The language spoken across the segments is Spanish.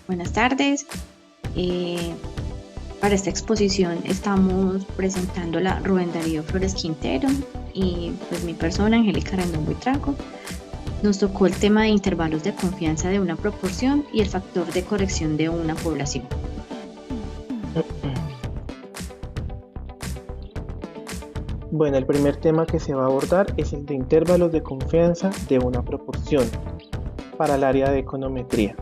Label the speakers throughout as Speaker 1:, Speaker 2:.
Speaker 1: Buenas tardes. Eh, para esta exposición estamos presentándola Rubén Darío Flores Quintero y pues mi persona, Angélica Rendón Buitrago. Nos tocó el tema de intervalos de confianza de una proporción y el factor de corrección de una población.
Speaker 2: Bueno, el primer tema que se va a abordar es el de intervalos de confianza de una proporción para el área de econometría.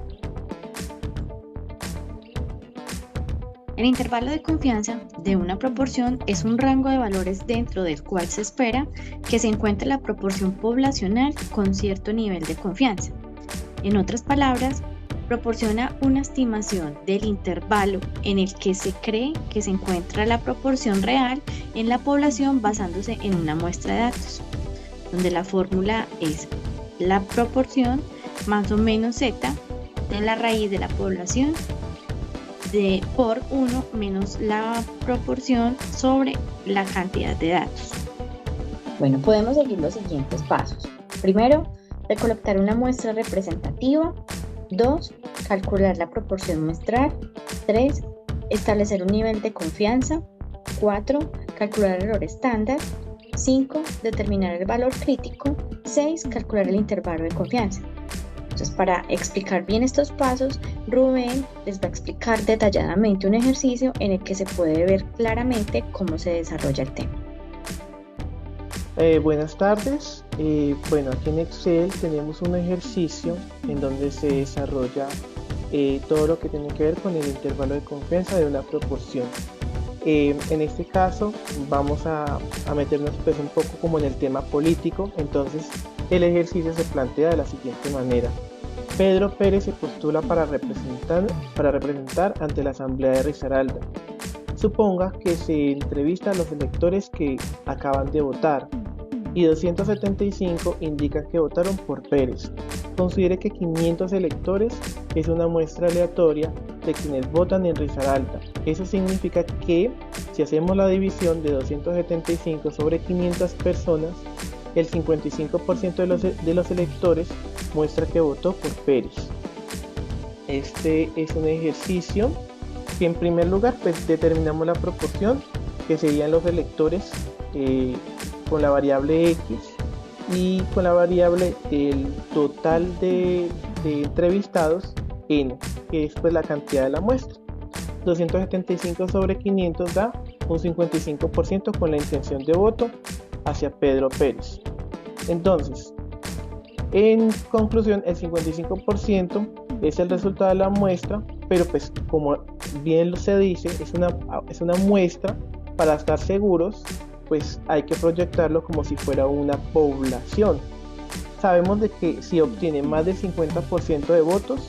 Speaker 1: El intervalo de confianza de una proporción es un rango de valores dentro del cual se espera que se encuentre la proporción poblacional con cierto nivel de confianza. En otras palabras, proporciona una estimación del intervalo en el que se cree que se encuentra la proporción real en la población basándose en una muestra de datos, donde la fórmula es la proporción más o menos z de la raíz de la población por 1 menos la proporción sobre la cantidad de datos. Bueno, podemos seguir los siguientes pasos. Primero, recolectar una muestra representativa. 2. Calcular la proporción muestral. 3. Establecer un nivel de confianza. 4. Calcular el error estándar. 5. Determinar el valor crítico. 6. Calcular el intervalo de confianza. Entonces, para explicar bien estos pasos, Rubén les va a explicar detalladamente un ejercicio en el que se puede ver claramente cómo se desarrolla el tema.
Speaker 2: Buenas tardes. Bueno, aquí en Excel tenemos un ejercicio en donde se desarrolla todo lo que tiene que ver con el intervalo de confianza de una proporción. En este caso vamos a meternos pues un poco como en el tema político. Entonces el ejercicio se plantea de la siguiente manera. Pedro Pérez se postula para representar ante la Asamblea de Risaralda. Suponga que se entrevista a los electores que acaban de votar y 275 indican que votaron por Pérez. Considere que 500 electores es una muestra aleatoria de quienes votan en Risaralda. Eso significa que si hacemos la división de 275 sobre 500 personas, el 55% de los electores muestra que votó por Pérez. Este es un ejercicio que en primer lugar pues determinamos la proporción que serían los electores con la variable X y con la variable del total de entrevistados N, que es pues la cantidad de la muestra. 275 sobre 500 da un 55% con la intención de voto hacia Pedro Pérez. Entonces, en conclusión, el 55% es el resultado de la muestra, pero pues como bien se dice, es una muestra. Para estar seguros, pues hay que proyectarlo como si fuera una población. Sabemos de que si obtiene más del 50% de votos,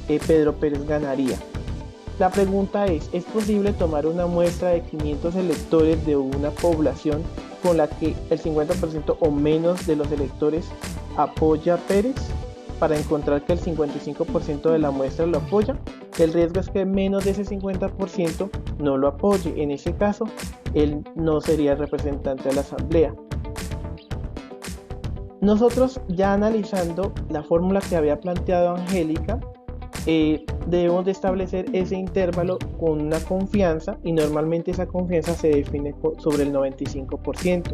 Speaker 2: Pedro Pérez ganaría. La pregunta ¿es posible tomar una muestra de 500 electores de una población con la que el 50% o menos de los electores apoya a Pérez para encontrar que el 55% de la muestra lo apoya? El riesgo es que menos de ese 50% no lo apoye. En ese caso, él no sería representante de la asamblea. Nosotros, ya analizando la fórmula que había planteado Angélica, debemos de establecer ese intervalo con una confianza, y normalmente esa confianza se define sobre el 95%.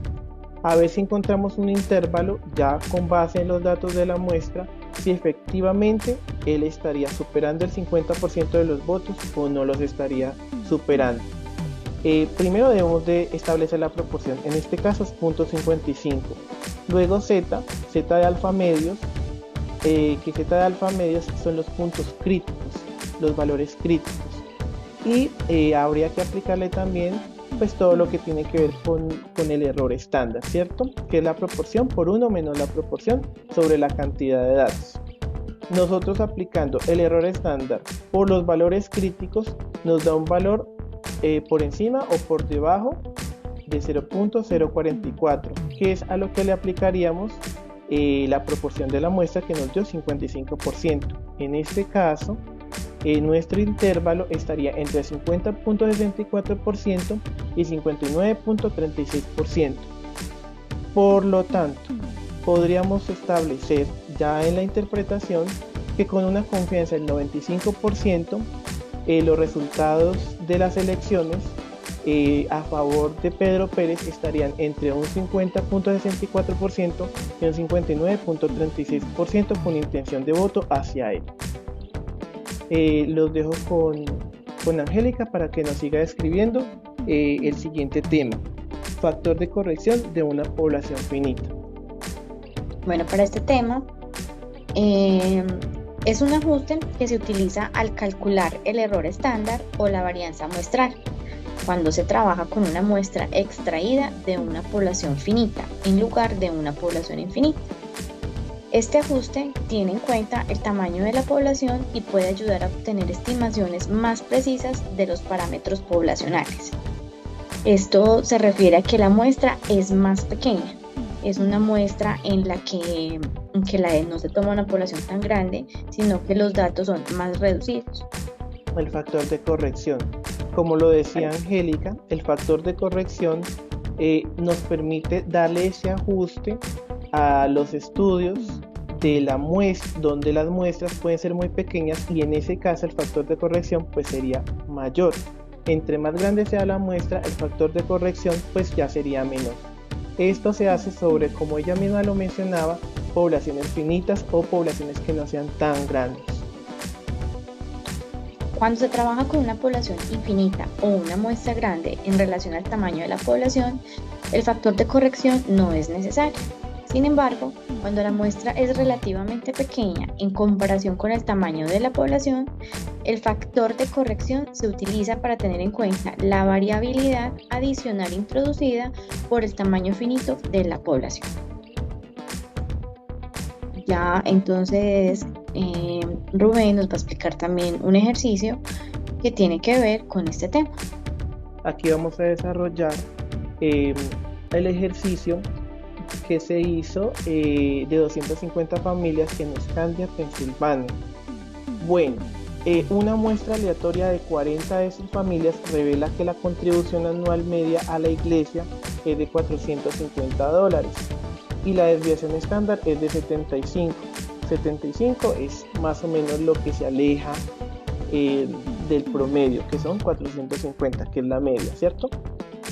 Speaker 2: A ver si encontramos un intervalo ya con base en los datos de la muestra, si efectivamente él estaría superando el 50% de los votos o no los estaría superando. Primero debemos de establecer la proporción, en este caso es 0.55. Luego z de alfa medios, que z de alfa medios son los puntos críticos, los valores críticos. Y habría que aplicarle también pues todo lo que tiene que ver con el error estándar, ¿cierto? Que es la proporción por 1 menos la proporción sobre la cantidad de datos. Nosotros aplicando el error estándar por los valores críticos nos da un valor por encima o por debajo de 0.044, que es a lo que le aplicaríamos la proporción de la muestra, que nos dio 55%. En este caso, nuestro intervalo estaría entre 50.64% y 59.36%. Por lo tanto, podríamos establecer ya en la interpretación que con una confianza del 95%, los resultados de las elecciones a favor de Pedro Pérez estarían entre un 50.64% y un 59.36% con intención de voto hacia él. Los dejo con Angélica para que nos siga describiendo el siguiente tema: factor de corrección de una población finita.
Speaker 1: Bueno, para este tema es un ajuste que se utiliza al calcular el error estándar o la varianza muestral cuando se trabaja con una muestra extraída de una población finita en lugar de una población infinita. Este ajuste tiene en cuenta el tamaño de la población y puede ayudar a obtener estimaciones más precisas de los parámetros poblacionales. Esto se refiere a que la muestra es más pequeña. Es una muestra en la que no se toma una población tan grande, sino que los datos son más reducidos.
Speaker 2: El factor de corrección. Como lo decía Angélica, el factor de corrección nos permite darle ese ajuste a los estudios de la muestra, donde las muestras pueden ser muy pequeñas, y en ese caso el factor de corrección pues sería mayor. Entre más grande sea la muestra, el factor de corrección pues ya sería menor. Esto se hace sobre, como ella misma lo mencionaba, poblaciones finitas o poblaciones que no sean tan grandes.
Speaker 1: Cuando se trabaja con una población infinita o una muestra grande en relación al tamaño de la población, el factor de corrección no es necesario. Sin embargo, cuando la muestra es relativamente pequeña en comparación con el tamaño de la población, el factor de corrección se utiliza para tener en cuenta la variabilidad adicional introducida por el tamaño finito de la población. Ya entonces Rubén nos va a explicar también un ejercicio que tiene que ver con este tema.
Speaker 2: Aquí vamos a desarrollar el ejercicio que se hizo de 250 familias en Escandia, Pensilvania. Bueno, una muestra aleatoria de 40 de sus familias revela que la contribución anual media a la iglesia es de $450 y la desviación estándar es de 75. 75 es más o menos lo que se aleja del promedio, que son 450, que es la media, ¿cierto?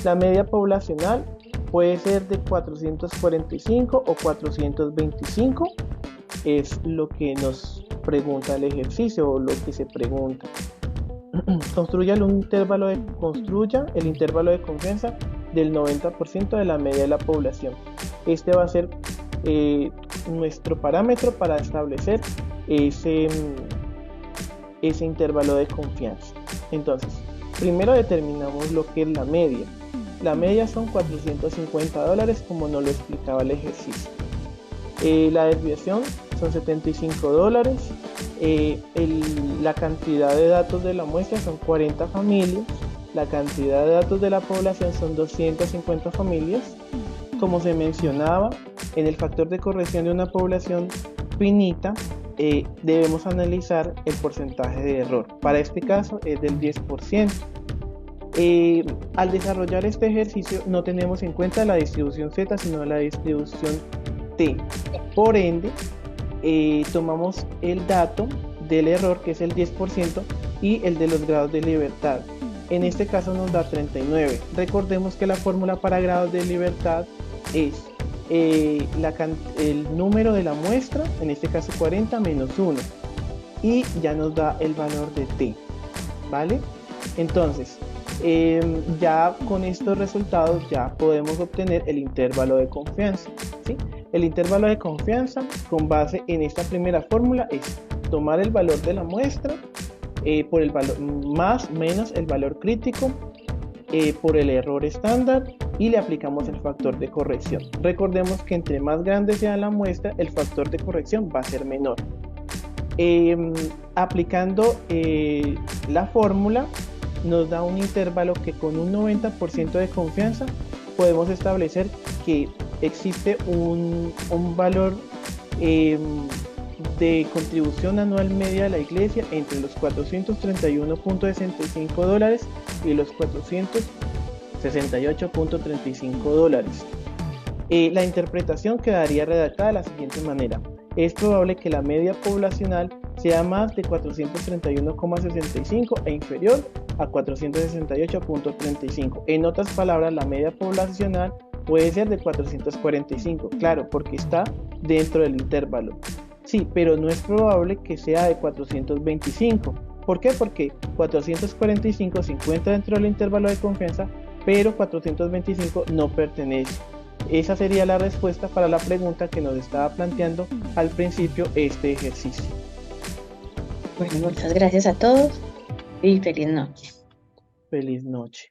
Speaker 2: La media poblacional puede ser de 445 o 425, es lo que nos pregunta el ejercicio o lo que se pregunta. Construya el intervalo de confianza del 90% de la media de la población. Este va a ser nuestro parámetro para establecer ese intervalo de confianza. Entonces, primero determinamos lo que es la media. La media son $450, como nos lo explicaba el ejercicio. La desviación son $75. La cantidad de datos de la muestra son 40 familias. La cantidad de datos de la población son 250 familias. Como se mencionaba, en el factor de corrección de una población finita debemos analizar el porcentaje de error. Para este caso es del 10%. Al desarrollar este ejercicio no tenemos en cuenta la distribución Z, sino la distribución T. Por ende, tomamos el dato del error, que es el 10%, y el de los grados de libertad. En este caso nos da 39. Recordemos que la fórmula para grados de libertad es el número de la muestra, en este caso 40 menos 1, y ya nos da el valor de T, ¿vale? Entonces, ya con estos resultados ya podemos obtener el intervalo de confianza, ¿sí? El intervalo de confianza, con base en esta primera fórmula, es tomar el valor de la muestra por el valor más menos el valor crítico por el error estándar, y le aplicamos el factor de corrección. Recordemos que entre más grande sea la muestra, el factor de corrección va a ser menor. Aplicando la fórmula nos da un intervalo que con un 90% de confianza podemos establecer que existe un valor de contribución anual media de la iglesia entre los $431.65 y los $468.35. La interpretación quedaría redactada de la siguiente manera: es probable que la media poblacional sea más de 431,65 e inferior a 468,35. En otras palabras, la media poblacional puede ser de 445, claro, porque está dentro del intervalo. Sí, pero no es probable que sea de 425. ¿Por qué? Porque 445 se encuentra dentro del intervalo de confianza, pero 425 no pertenece. Esa sería la respuesta para la pregunta que nos estaba planteando al principio este ejercicio.
Speaker 1: Bueno, muchas gracias a todos y feliz noche.
Speaker 2: Feliz noche.